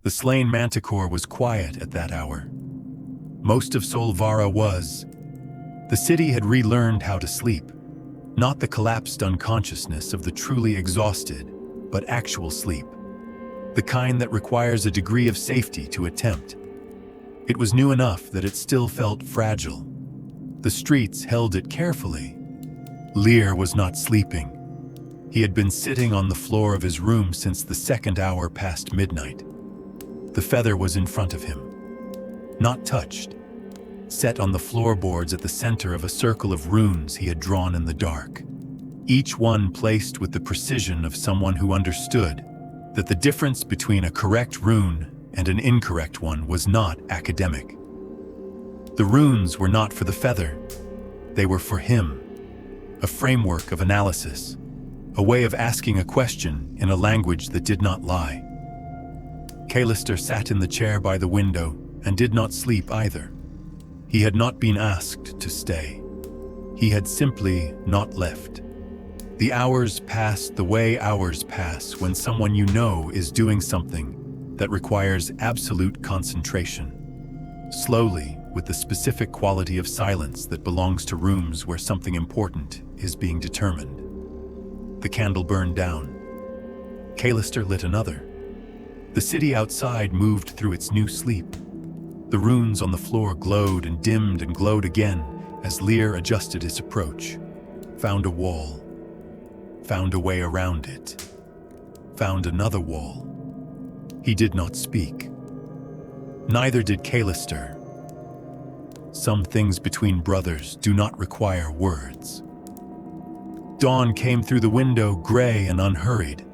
The slain manticore was quiet at that hour. Most of Sol-Vara was. The city had relearned how to sleep, not the collapsed unconsciousness of the truly exhausted, but actual sleep, the kind that requires a degree of safety to attempt. It was new enough that it still felt fragile. The streets held it carefully. Lear was not sleeping. He had been sitting on the floor of his room since the second hour past midnight. The feather was in front of him, not touched, set on the floorboards at the center of a circle of runes he had drawn in the dark, each one placed with the precision of someone who understood that the difference between a correct rune and an incorrect one was not academic. The runes were not for the feather, they were for him, a framework of analysis, a way of asking a question in a language that did not lie. Callister sat in the chair by the window and did not sleep either. He had not been asked to stay. He had simply not left. The hours passed the way hours pass when someone you know is doing something that requires absolute concentration. Slowly, with the specific quality of silence that belongs to rooms where something important is being determined. The candle burned down. Callister lit another. The city outside moved through its new sleep. The runes on the floor glowed and dimmed and glowed again as Lear adjusted his approach, found a wall, found a way around it, found another wall. He did not speak. Neither did Callister. Some things between brothers do not require words. Dawn came through the window, gray and unhurried.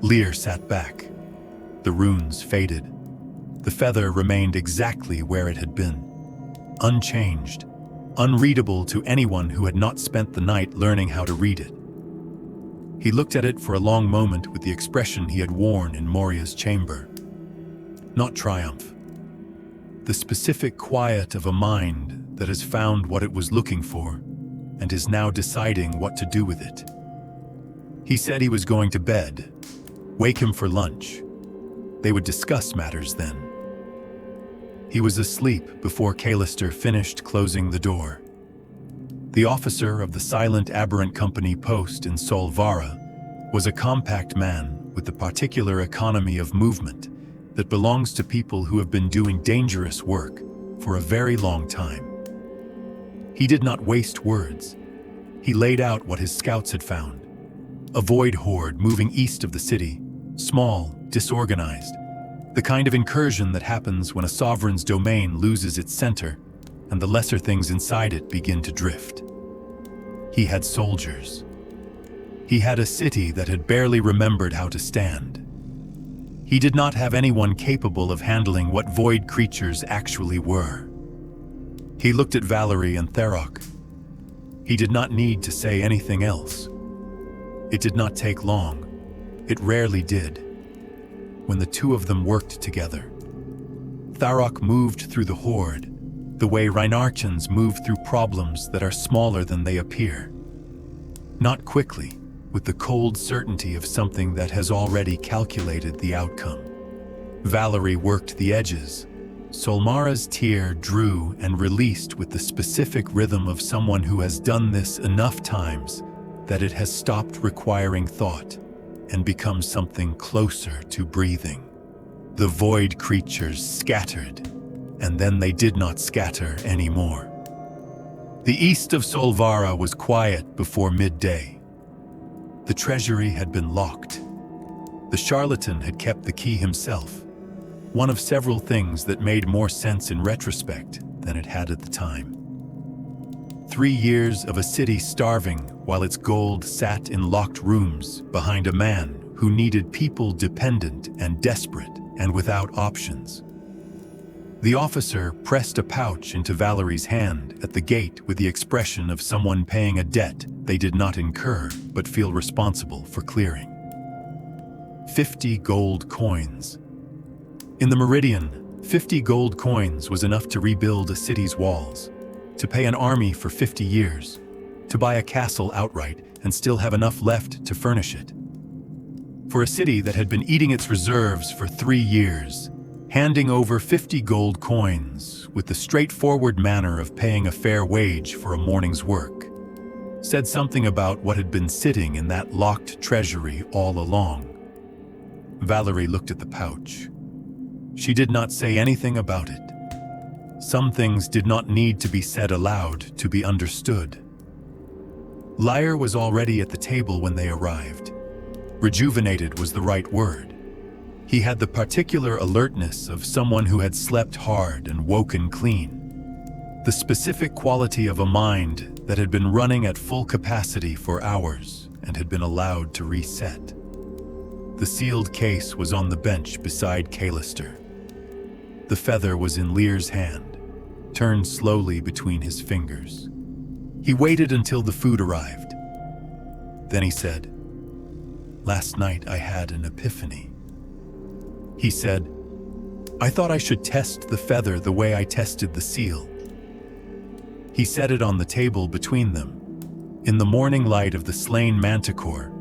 Lear sat back. The runes faded. The feather remained exactly where it had been, unchanged, unreadable to anyone who had not spent the night learning how to read it. He looked at it for a long moment with the expression he had worn in Moria's chamber. Not triumph. The specific quiet of a mind that has found what it was looking for and is now deciding what to do with it. He said he was going to bed. Wake him for lunch. They would discuss matters then. He was asleep before Callister finished closing the door. The officer of the silent aberrant company post in Sol-Vara was a compact man with the particular economy of movement that belongs to people who have been doing dangerous work for a very long time. He did not waste words. He laid out what his scouts had found. A void horde moving east of the city, small, disorganized, the kind of incursion that happens when a sovereign's domain loses its center and the lesser things inside it begin to drift. He had soldiers. He had a city that had barely remembered how to stand. He did not have anyone capable of handling what void creatures actually were. He looked at Valerie and Tharok. He did not need to say anything else. It did not take long. It rarely did. When the two of them worked together. Tharok moved through the horde, the way Rhinarchans move through problems that are smaller than they appear. Not quickly, with the cold certainty of something that has already calculated the outcome. Valerie worked the edges. Solmara's tear drew and released with the specific rhythm of someone who has done this enough times that it has stopped requiring thought and become something closer to breathing. The void creatures scattered, and then they did not scatter anymore. The east of Sol-Vara was quiet before midday. The treasury had been locked. The charlatan had kept the key himself, one of several things that made more sense in retrospect than it had at the time. 3 years of a city starving while its gold sat in locked rooms behind a man who needed people dependent and desperate and without options. The officer pressed a pouch into Valerie's hand at the gate with the expression of someone paying a debt they did not incur but feel responsible for clearing. 50 gold coins. In the Meridian, 50 gold coins was enough to rebuild a city's walls, to pay an army for 50 years, to buy a castle outright and still have enough left to furnish it. For a city that had been eating its reserves for 3 years, handing over 50 gold coins with the straightforward manner of paying a fair wage for a morning's work, said something about what had been sitting in that locked treasury all along. Valerie looked at the pouch. She did not say anything about it. Some things did not need to be said aloud to be understood. Lyre was already at the table when they arrived. Rejuvenated was the right word. He had the particular alertness of someone who had slept hard and woken clean. The specific quality of a mind that had been running at full capacity for hours and had been allowed to reset. The sealed case was on the bench beside Callister. The feather was in Lear's hand, turned slowly between his fingers. He waited until the food arrived. Then he said, "Last night I had an epiphany." He said, "I thought I should test the feather the way I tested the seal." He set it on the table between them, in the morning light of the slain manticore,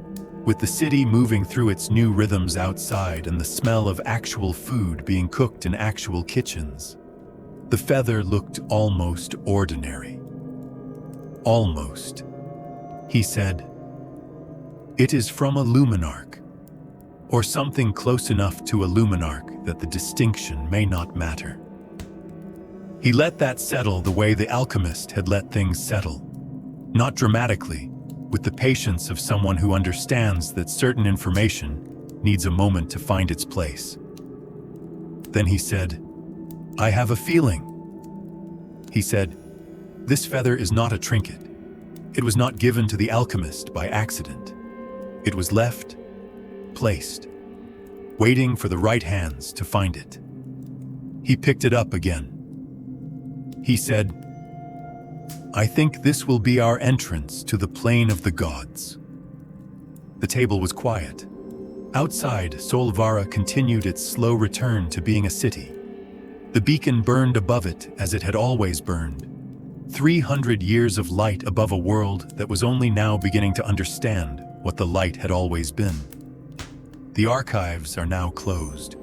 with the city moving through its new rhythms outside and the smell of actual food being cooked in actual kitchens. The feather looked almost ordinary. Almost. He said, "It is from a Luminarch, or something close enough to a Luminarch that the distinction may not matter." He let that settle the way the alchemist had let things settle. Not dramatically, with the patience of someone who understands that certain information needs a moment to find its place. Then he said, "I have a feeling." He said, "This feather is not a trinket. It was not given to the alchemist by accident. It was left, placed, waiting for the right hands to find it." He picked it up again. He said, "I think this will be our entrance to the plane of the gods." The table was quiet. Outside, Sol-Vara continued its slow return to being a city. The beacon burned above it as it had always burned. 300 years of light above a world that was only now beginning to understand what the light had always been. The archives are now closed.